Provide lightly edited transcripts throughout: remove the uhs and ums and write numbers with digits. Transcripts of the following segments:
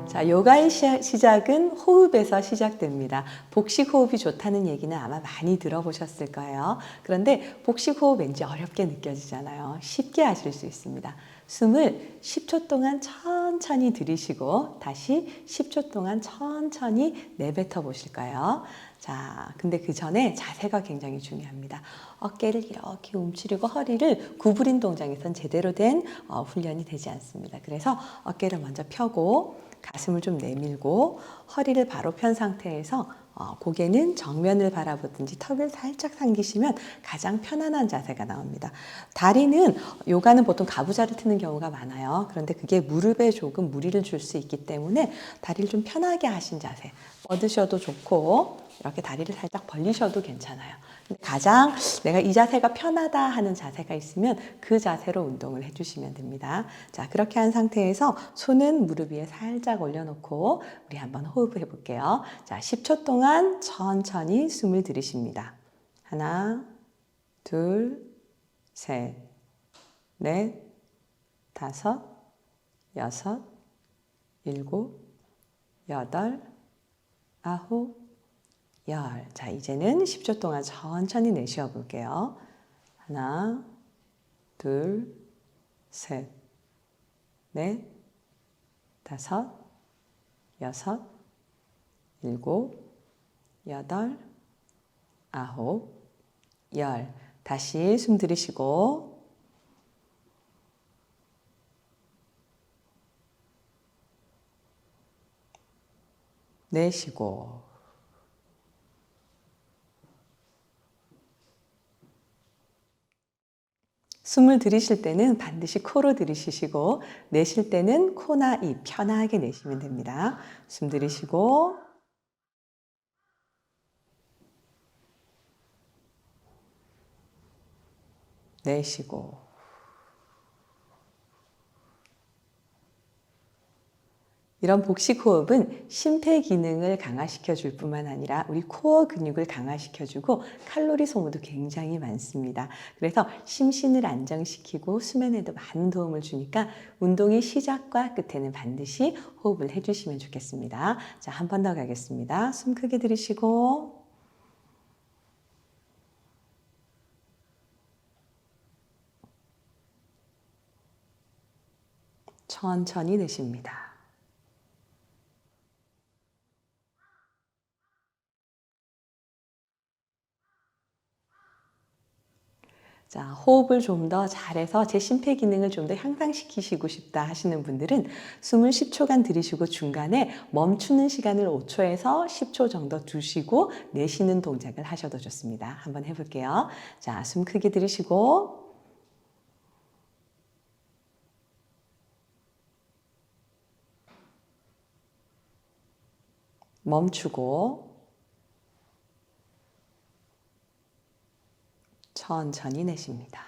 자, 요가의 시작은 호흡에서 시작됩니다. 복식 호흡이 좋다는 얘기는 아마 많이 들어보셨을 거예요. 그런데 복식 호흡 왠지 어렵게 느껴지잖아요. 쉽게 하실 수 있습니다. 숨을 10초 동안 천천히 들이쉬고 다시 10초 동안 천천히 내뱉어 보실 거예요. 자, 근데 그 전에 자세가 굉장히 중요합니다. 어깨를 이렇게 움츠리고 허리를 구부린 동작에선 제대로 된 훈련이 되지 않습니다. 그래서 어깨를 먼저 펴고 가슴을 좀 내밀고 허리를 바로 편 상태에서 고개는 정면을 바라보든지 턱을 살짝 당기시면 가장 편안한 자세가 나옵니다. 다리는 요가는 보통 가부좌를 트는 경우가 많아요. 그런데 그게 무릎에 조금 무리를 줄 수 있기 때문에 다리를 좀 편하게 하신 자세, 뻗으셔도 좋고 이렇게 다리를 살짝 벌리셔도 괜찮아요. 가장 내가 이 자세가 편하다 하는 자세가 있으면 그 자세로 운동을 해주시면 됩니다. 자, 그렇게 한 상태에서 손은 무릎 위에 살짝 올려놓고 우리 한번 호흡해 볼게요. 자, 10초 동안 천천히 숨을 들이쉽니다. 하나, 둘, 셋, 넷, 다섯, 여섯, 일곱, 여덟, 아홉, 열. 자, 이제는 10초 동안 천천히 내쉬어 볼게요. 하나, 둘, 셋, 넷, 다섯, 여섯, 일곱, 여덟, 아홉, 열. 다시 숨 들이쉬고 내쉬고 숨을 들이쉴 때는 반드시 코로 들이쉬시고 내쉴 때는 코나 입 편하게 내쉬면 됩니다. 숨 들이쉬고 내쉬고 이런 복식 호흡은 심폐 기능을 강화시켜 줄 뿐만 아니라 우리 코어 근육을 강화시켜 주고 칼로리 소모도 굉장히 많습니다. 그래서 심신을 안정시키고 수면에도 많은 도움을 주니까 운동의 시작과 끝에는 반드시 호흡을 해 주시면 좋겠습니다. 자, 한 번 더 가겠습니다. 숨 크게 들이쉬고 천천히 내쉽니다. 자, 호흡을 좀 더 잘해서 제 심폐 기능을 좀 더 향상시키시고 싶다 하시는 분들은 숨을 10초간 들이쉬고 중간에 멈추는 시간을 5초에서 10초 정도 두시고 내쉬는 동작을 하셔도 좋습니다. 한번 해볼게요. 자, 숨 크게 들이쉬고 멈추고 천천히 내쉽니다.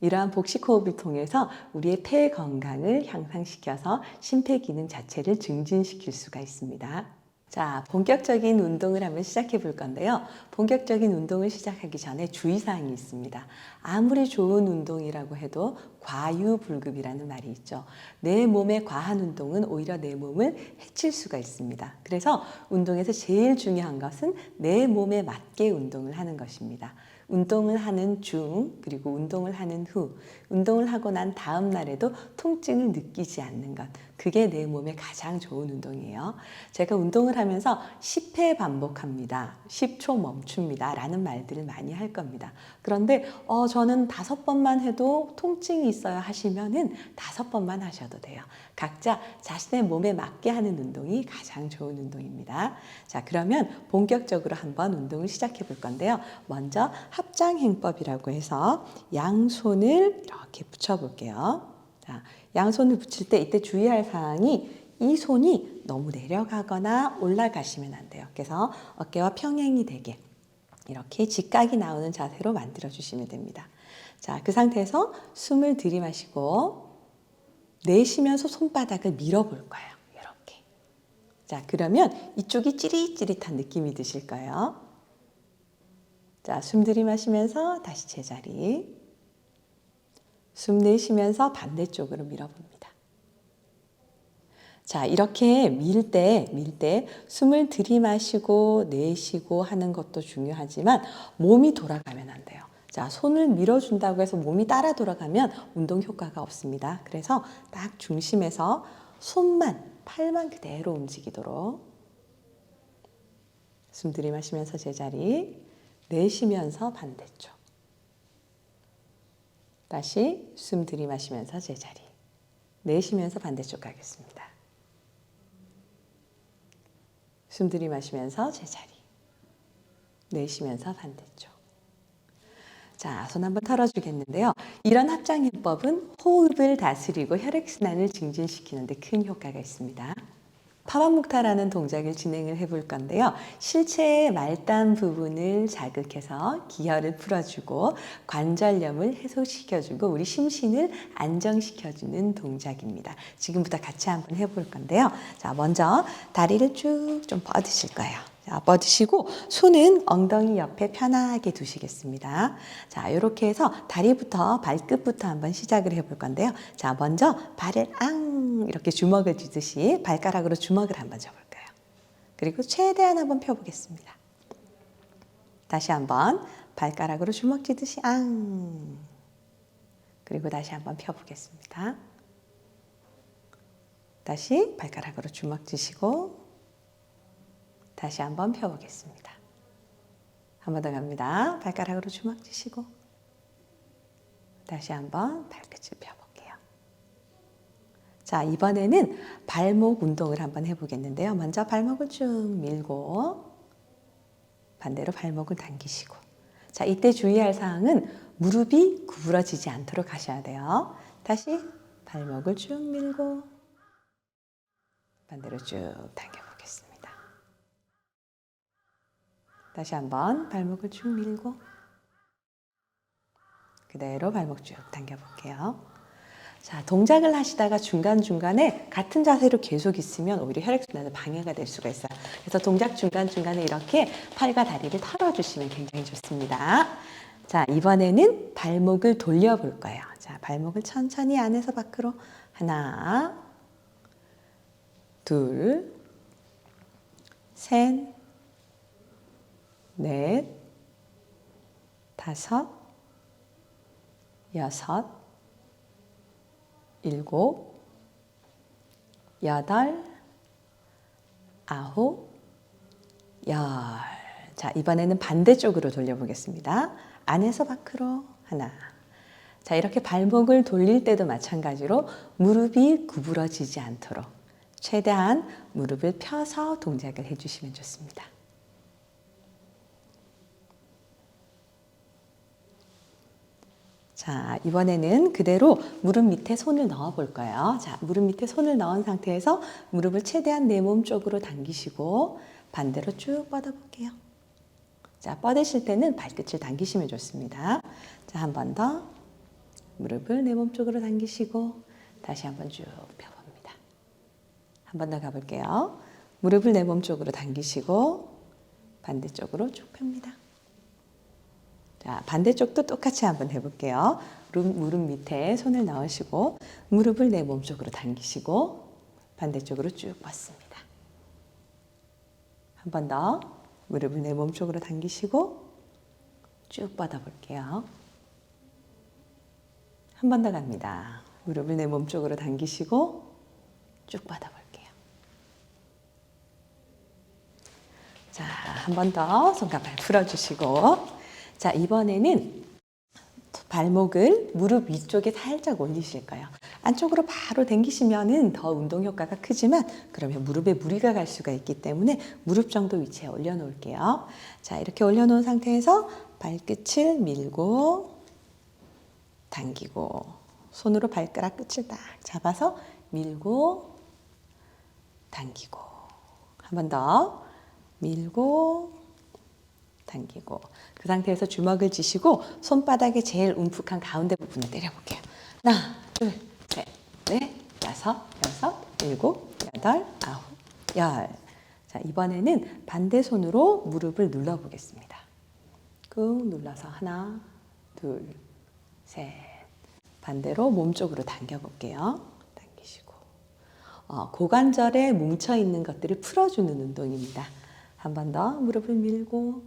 이러한 복식 호흡을 통해서 우리의 폐 건강을 향상시켜서 심폐 기능 자체를 증진시킬 수가 있습니다. 자, 본격적인 운동을 한번 시작해 볼 건데요. 본격적인 운동을 시작하기 전에 주의사항이 있습니다. 아무리 좋은 운동이라고 해도 과유불급이라는 말이 있죠. 내 몸에 과한 운동은 오히려 내 몸을 해칠 수가 있습니다. 그래서 운동에서 제일 중요한 것은 내 몸에 맞게 운동을 하는 것입니다. 운동을 하는 중, 그리고 운동을 하는 후, 운동을 하고 난 다음 날에도 통증을 느끼지 않는 것. 그게 내 몸에 가장 좋은 운동이에요. 제가 운동을 하면서 10회 반복합니다. 10초 멈춥니다. 라는 말들을 많이 할 겁니다. 그런데 저는 5번만 해도 통증이 있어요 하시면은 5번만 하셔도 돼요. 각자 자신의 몸에 맞게 하는 운동이 가장 좋은 운동입니다. 자, 그러면 본격적으로 한번 운동을 시작해 볼 건데요. 먼저 합장행법이라고 해서 양손을 이렇게 붙여 볼게요. 자, 양손을 붙일 때 이때 주의할 사항이 이 손이 너무 내려가거나 올라가시면 안 돼요. 그래서 어깨와 평행이 되게 이렇게 직각이 나오는 자세로 만들어 주시면 됩니다. 자, 그 상태에서 숨을 들이마시고 내쉬면서 손바닥을 밀어볼 거예요. 이렇게. 자, 그러면 이쪽이 찌릿찌릿한 느낌이 드실 거예요. 자, 숨 들이마시면서 다시 제자리. 숨 내쉬면서 반대쪽으로 밀어봅니다. 자, 이렇게 밀 때 숨을 들이마시고 내쉬고 하는 것도 중요하지만 몸이 돌아가면 안 돼요. 자, 손을 밀어준다고 해서 몸이 따라 돌아가면 운동 효과가 없습니다. 그래서 딱 중심에서 손만, 팔만 그대로 움직이도록 숨 들이마시면서 제자리, 내쉬면서 반대쪽. 다시 숨 들이마시면서 제자리, 내쉬면서 반대쪽 가겠습니다. 숨 들이마시면서 제자리, 내쉬면서 반대쪽. 자, 손 한번 털어주겠는데요. 이런 합장요법은 호흡을 다스리고 혈액순환을 증진시키는 데 큰 효과가 있습니다. 파반묵타라는 동작을 진행을 해볼 건데요. 실체의 말단 부분을 자극해서 기혈을 풀어주고 관절염을 해소시켜주고 우리 심신을 안정시켜주는 동작입니다. 지금부터 같이 한번 해볼 건데요. 자, 먼저 다리를 쭉 좀 뻗으실 거예요. 자, 뻗으시고 손은 엉덩이 옆에 편하게 두시겠습니다. 자, 이렇게 해서 다리부터 발끝부터 한번 시작을 해볼 건데요. 자, 먼저 발을 이렇게 주먹을 쥐듯이 발가락으로 주먹을 한번 져볼까요? 그리고 최대한 한번 펴보겠습니다. 다시 한번 발가락으로 주먹 쥐듯이 그리고 다시 한번 펴보겠습니다. 다시 발가락으로 주먹 쥐시고 다시 한번 펴보겠습니다. 한 번 더 갑니다. 발가락으로 주먹 쥐시고 다시 한번 발끝을 펴볼게요. 자, 이번에는 발목 운동을 한번 해보겠는데요. 먼저 발목을 쭉 밀고 반대로 발목을 당기시고. 자, 이때 주의할 사항은 무릎이 구부러지지 않도록 하셔야 돼요. 다시 발목을 쭉 밀고 반대로 쭉 당겨보겠습니다. 다시 한번 발목을 쭉 밀고 그대로 발목 쭉 당겨볼게요. 자, 동작을 하시다가 중간중간에 같은 자세로 계속 있으면 오히려 혈액순환에 방해가 될 수가 있어요. 그래서 동작 중간중간에 이렇게 팔과 다리를 털어주시면 굉장히 좋습니다. 자, 이번에는 발목을 돌려볼 거예요. 자, 발목을 천천히 안에서 밖으로 하나, 둘, 셋, 넷, 다섯, 여섯, 일곱, 여덟, 아홉, 열. 자, 이번에는 반대쪽으로 돌려보겠습니다. 안에서 밖으로 하나. 자, 이렇게 발목을 돌릴 때도 마찬가지로 무릎이 구부러지지 않도록 최대한 무릎을 펴서 동작을 해주시면 좋습니다. 자, 이번에는 그대로 무릎 밑에 손을 넣어 볼 거예요. 자, 무릎 밑에 손을 넣은 상태에서 무릎을 최대한 내 몸 쪽으로 당기시고 반대로 쭉 뻗어 볼게요. 자, 뻗으실 때는 발끝을 당기시면 좋습니다. 자, 한 번 더 무릎을 내 몸 쪽으로 당기시고 다시 한번 쭉 펴봅니다. 한 번 더 가볼게요. 무릎을 내 몸 쪽으로 당기시고 반대쪽으로 쭉 펴니다. 자, 반대쪽도 똑같이 한번 해볼게요. 무릎 밑에 손을 넣으시고 무릎을 내 몸 쪽으로 당기시고 반대쪽으로 쭉 뻗습니다. 한 번 더 무릎을 내 몸 쪽으로 당기시고 쭉 뻗어볼게요. 한 번 더 갑니다. 무릎을 내 몸 쪽으로 당기시고 쭉 뻗어볼게요. 자, 한 번 더 손가락 풀어주시고 자, 이번에는 발목을 무릎 위쪽에 살짝 올리실 거예요. 안쪽으로 바로 당기시면은 더 운동 효과가 크지만 그러면 무릎에 무리가 갈 수가 있기 때문에 무릎 정도 위치에 올려놓을게요. 자, 이렇게 올려놓은 상태에서 발끝을 밀고 당기고 손으로 발가락 끝을 딱 잡아서 밀고 당기고 한 번 더 밀고 당기고 그 상태에서 주먹을 쥐시고 손바닥에 제일 움푹한 가운데 부분을 때려볼게요. 하나, 둘, 셋, 넷, 다섯, 여섯, 일곱, 여덟, 아홉, 열. 자, 이번에는 반대 손으로 무릎을 눌러보겠습니다. 꾹 눌러서 하나, 둘, 셋. 반대로 몸쪽으로 당겨볼게요. 당기시고. 고관절에 뭉쳐있는 것들을 풀어주는 운동입니다. 한 번 더 무릎을 밀고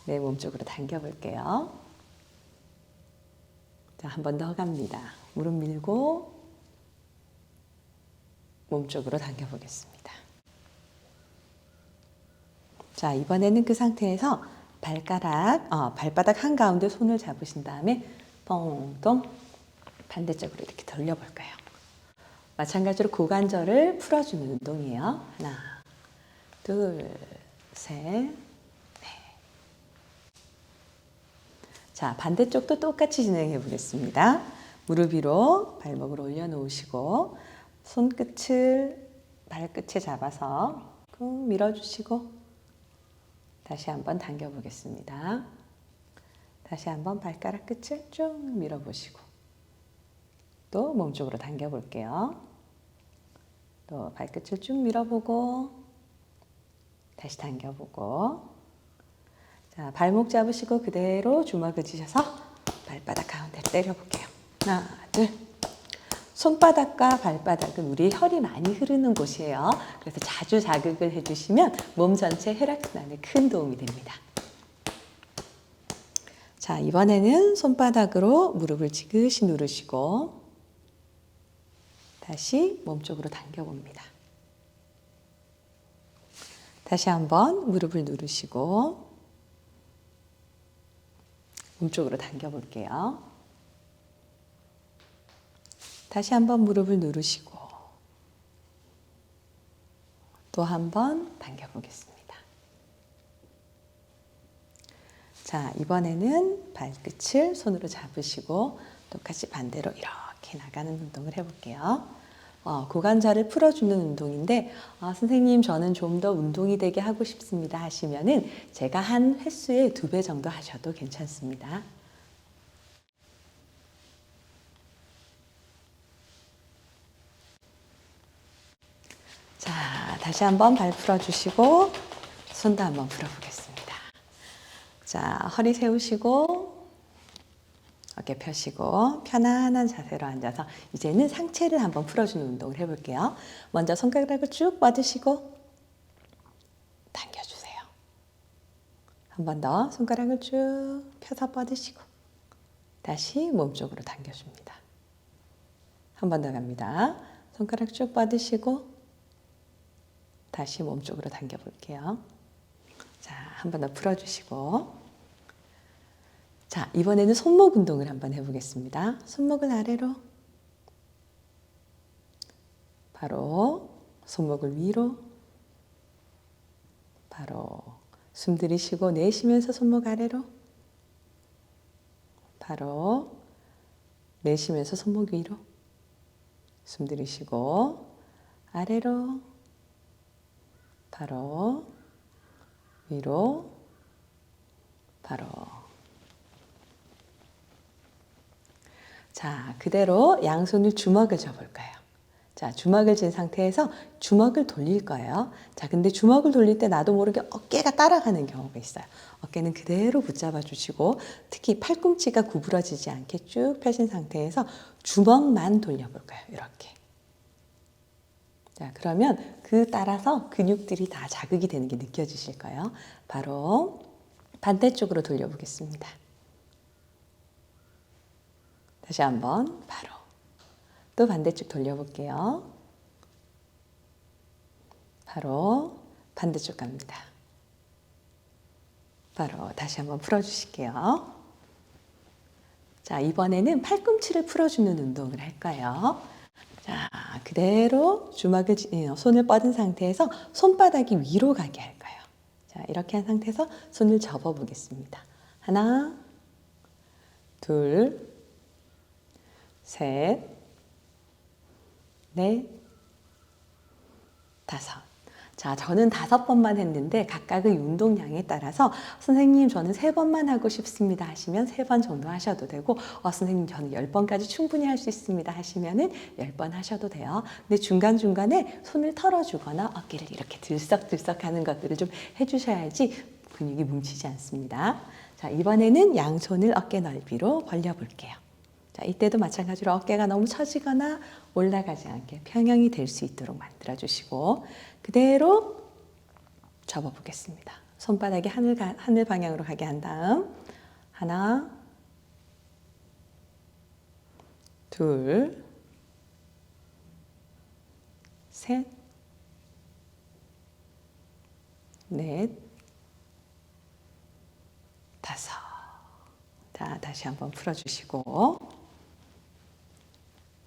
내 몸쪽으로 당겨볼게요. 자, 한 번 더 갑니다. 무릎 밀고 몸쪽으로 당겨보겠습니다. 자, 이번에는 그 상태에서 발바닥 한가운데 손을 잡으신 다음에 뻥똥 반대쪽으로 이렇게 돌려볼까요? 마찬가지로 고관절을 풀어주는 운동이에요. 하나, 둘, 셋, 넷. 자, 반대쪽도 똑같이 진행해 보겠습니다. 무릎 위로 발목을 올려놓으시고 손끝을 발끝에 잡아서 꾹 밀어주시고 다시 한번 당겨 보겠습니다. 다시 한번 발가락 끝을 쭉 밀어보시고 또 몸쪽으로 당겨 볼게요. 또 발끝을 쭉 밀어보고 다시 당겨보고 자, 발목 잡으시고 그대로 주먹을 쥐셔서 발바닥 가운데를 때려볼게요. 하나, 둘. 손바닥과 발바닥은 우리 혈이 많이 흐르는 곳이에요. 그래서 자주 자극을 해주시면 몸 전체 혈액순환에 큰 도움이 됩니다. 자, 이번에는 손바닥으로 무릎을 지그시 누르시고 다시 몸쪽으로 당겨봅니다. 다시 한번 무릎을 누르시고 몸쪽으로 당겨볼게요. 다시 한번 무릎을 누르시고 또 한번 당겨보겠습니다. 자, 이번에는 발끝을 손으로 잡으시고 똑같이 반대로 이렇게 나가는 운동을 해볼게요. 고관절을 풀어주는 운동인데 선생님 저는 좀 더 운동이 되게 하고 싶습니다 하시면은 제가 한 횟수의 2배 정도 하셔도 괜찮습니다. 자, 다시 한번 발 풀어주시고 손도 한번 풀어보겠습니다. 자, 허리 세우시고 어깨 펴시고 편안한 자세로 앉아서 이제는 상체를 한번 풀어주는 운동을 해볼게요. 먼저 손가락을 쭉 뻗으시고 당겨주세요. 한 번 더 손가락을 쭉 펴서 뻗으시고 다시 몸쪽으로 당겨줍니다. 한 번 더 갑니다. 손가락 쭉 뻗으시고 다시 몸쪽으로 당겨볼게요. 자, 한 번 더 풀어주시고 자, 이번에는 손목 운동을 한번 해보겠습니다. 손목을 아래로 바로 손목을 위로 바로 숨 들이쉬고 내쉬면서 손목 아래로 바로 내쉬면서 손목 위로 숨 들이쉬고 아래로 바로 위로 바로 자, 그대로 양손을 주먹을 져볼까요? 자, 주먹을 쥔 상태에서 주먹을 돌릴 거예요. 자, 근데 주먹을 돌릴 때 나도 모르게 어깨가 따라가는 경우가 있어요. 어깨는 그대로 붙잡아 주시고 특히 팔꿈치가 구부러지지 않게 쭉 펴신 상태에서 주먹만 돌려볼까요? 이렇게. 자, 그러면 그 따라서 근육들이 다 자극이 되는 게 느껴지실 거예요. 바로 반대쪽으로 돌려보겠습니다. 다시 한번 바로 또 반대쪽 돌려볼게요. 바로 반대쪽 갑니다. 바로 다시 한번 풀어주실게요. 자, 이번에는 팔꿈치를 풀어주는 운동을 할 거예요. 자, 그대로 손을 뻗은 상태에서 손바닥이 위로 가게 할 거예요. 자, 이렇게 한 상태에서 손을 접어 보겠습니다. 하나, 둘, 셋, 넷, 다섯. 자, 저는 5번만 했는데 각각의 운동량에 따라서 선생님 저는 3번만 하고 싶습니다 하시면 3번 정도 하셔도 되고 선생님 저는 10번까지 충분히 할 수 있습니다 하시면은 10번 하셔도 돼요. 근데 중간중간에 손을 털어주거나 어깨를 이렇게 들썩들썩 하는 것들을 좀 해주셔야지 근육이 뭉치지 않습니다. 자, 이번에는 양손을 어깨 넓이로 벌려 볼게요. 자, 이때도 마찬가지로 어깨가 너무 처지거나 올라가지 않게 평형이 될 수 있도록 만들어 주시고 그대로 접어 보겠습니다. 손바닥이 하늘 방향으로 가게 한 다음 하나, 둘, 셋, 넷, 다섯. 자, 다시 한번 풀어주시고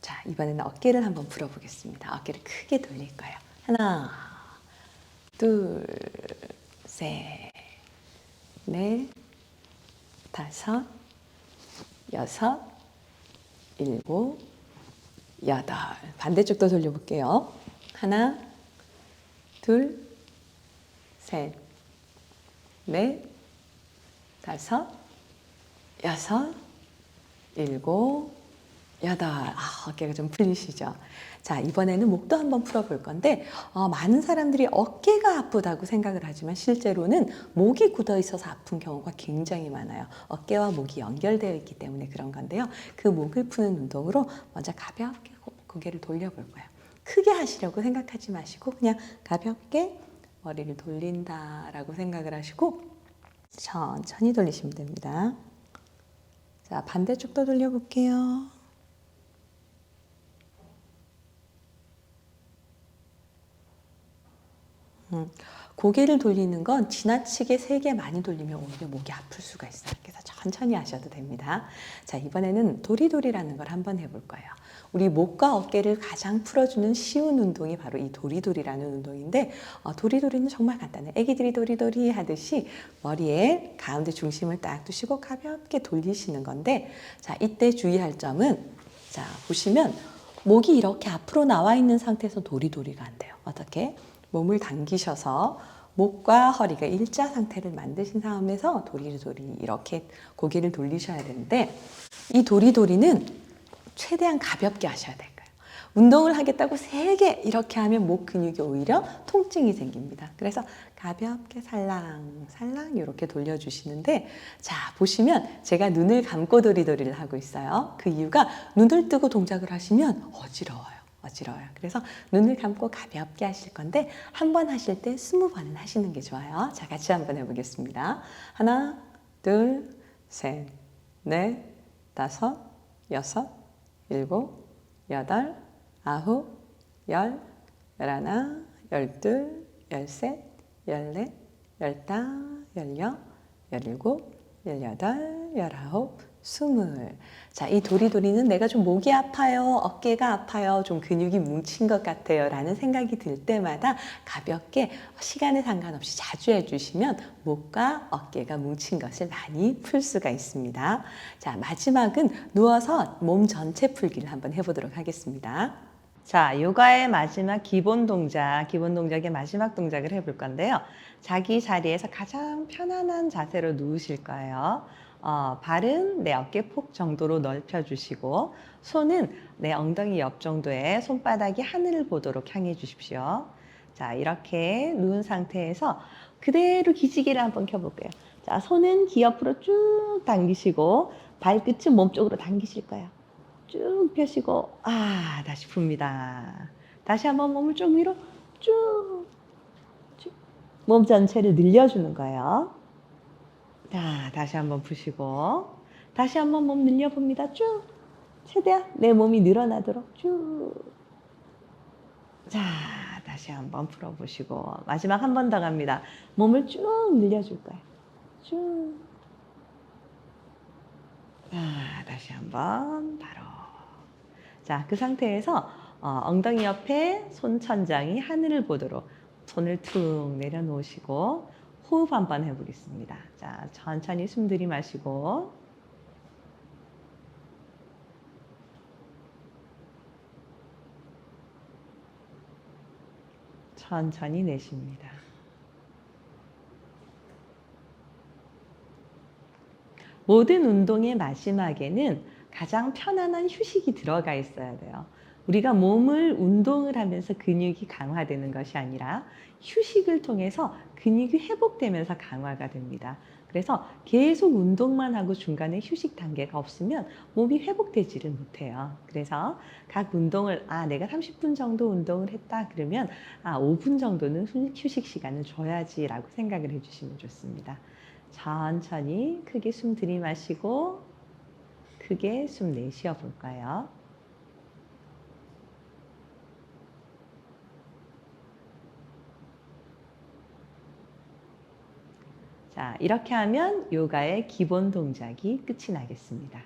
자, 이번에는 어깨를 한번 풀어보겠습니다. 어깨를 크게 돌릴 거예요. 하나, 둘, 셋, 넷, 다섯, 여섯, 일곱, 여덟. 반대쪽도 돌려볼게요. 하나, 둘, 셋, 넷, 다섯, 여섯, 일곱, 여덟. 어깨가 좀 풀리시죠? 자, 이번에는 목도 한번 풀어볼 건데 많은 사람들이 어깨가 아프다고 생각을 하지만 실제로는 목이 굳어 있어서 아픈 경우가 굉장히 많아요. 어깨와 목이 연결되어 있기 때문에 그런 건데요. 그 목을 푸는 운동으로 먼저 가볍게 고개를 돌려볼 거예요. 크게 하시려고 생각하지 마시고 그냥 가볍게 머리를 돌린다라고 생각을 하시고 천천히 돌리시면 됩니다. 자, 반대쪽도 돌려볼게요. 고개를 돌리는 건 지나치게 세게 많이 돌리면 오히려 목이 아플 수가 있어요. 그래서 천천히 하셔도 됩니다. 자, 이번에는 도리도리라는 걸 한번 해볼 거예요. 우리 목과 어깨를 가장 풀어주는 쉬운 운동이 바로 이 도리도리라는 운동인데 도리도리는 정말 간단해요. 애기들이 도리도리 하듯이 머리에 가운데 중심을 딱 두시고 가볍게 돌리시는 건데 자, 이때 주의할 점은 자, 보시면 목이 이렇게 앞으로 나와 있는 상태에서 도리도리가 안 돼요. 어떻게? 몸을 당기셔서 목과 허리가 일자 상태를 만드신 상황에서 도리도리 이렇게 고개를 돌리셔야 되는데 이 도리도리는 최대한 가볍게 하셔야 될 거예요. 운동을 하겠다고 세게 이렇게 하면 목 근육이 오히려 통증이 생깁니다. 그래서 가볍게 살랑살랑 이렇게 돌려주시는데 자, 보시면 제가 눈을 감고 도리도리를 하고 있어요. 그 이유가 눈을 뜨고 동작을 하시면 어지러워요. 그래서 눈을 감고 가볍게 하실 건데 한 번 하실 때 20번은 하시는 게 좋아요. 자, 같이 한번 해보겠습니다. 하나, 둘, 셋, 넷, 다섯, 여섯, 일곱, 여덟, 아홉, 열, 열하나, 열둘, 열셋, 열넷, 열다, 열여, 열일곱, 열여덟, 열아홉, 20. 자, 이 도리도리는 내가 좀 목이 아파요, 어깨가 아파요, 좀 근육이 뭉친 것 같아요 라는 생각이 들 때마다 가볍게 시간에 상관없이 자주 해주시면 목과 어깨가 뭉친 것을 많이 풀 수가 있습니다. 자, 마지막은 누워서 몸 전체 풀기를 한번 해보도록 하겠습니다. 자, 요가의 마지막 기본 동작의 마지막 동작을 해볼 건데요. 자기 자리에서 가장 편안한 자세로 누우실 거예요. 발은 내 어깨폭 정도로 넓혀주시고 손은 내 엉덩이 옆 정도에 손바닥이 하늘을 보도록 향해 주십시오. 자, 이렇게 누운 상태에서 그대로 기지개를 한번 켜볼게요. 자, 손은 귀 옆으로 쭉 당기시고 발끝은 몸쪽으로 당기실 거예요. 쭉 펴시고 다시 풉니다. 다시 한번 몸을 쭉 위로 쭉 몸 전체를 늘려주는 거예요. 자, 다시 한번 푸시고 다시 한번 몸 늘려봅니다. 쭉 최대한 내 몸이 늘어나도록 쭉. 자, 다시 한번 풀어보시고 마지막 한 번 더 갑니다. 몸을 쭉 늘려줄 거예요. 쭉. 자, 다시 한번 바로. 자, 그 상태에서 엉덩이 옆에 손천장이 하늘을 보도록 손을 툭 내려놓으시고 호흡 한번 해보겠습니다. 자, 천천히 숨 들이마시고 천천히 내쉽니다. 모든 운동의 마지막에는 가장 편안한 휴식이 들어가 있어야 돼요. 우리가 몸을 운동을 하면서 근육이 강화되는 것이 아니라 휴식을 통해서 근육이 회복되면서 강화가 됩니다. 그래서 계속 운동만 하고 중간에 휴식 단계가 없으면 몸이 회복되지를 못해요. 그래서 각 운동을 내가 30분 정도 운동을 했다 그러면 5분 정도는 휴식 시간을 줘야지라고 생각을 해주시면 좋습니다. 천천히 크게 숨 들이마시고 크게 숨 내쉬어 볼까요? 자, 이렇게 하면 요가의 기본 동작이 끝이 나겠습니다.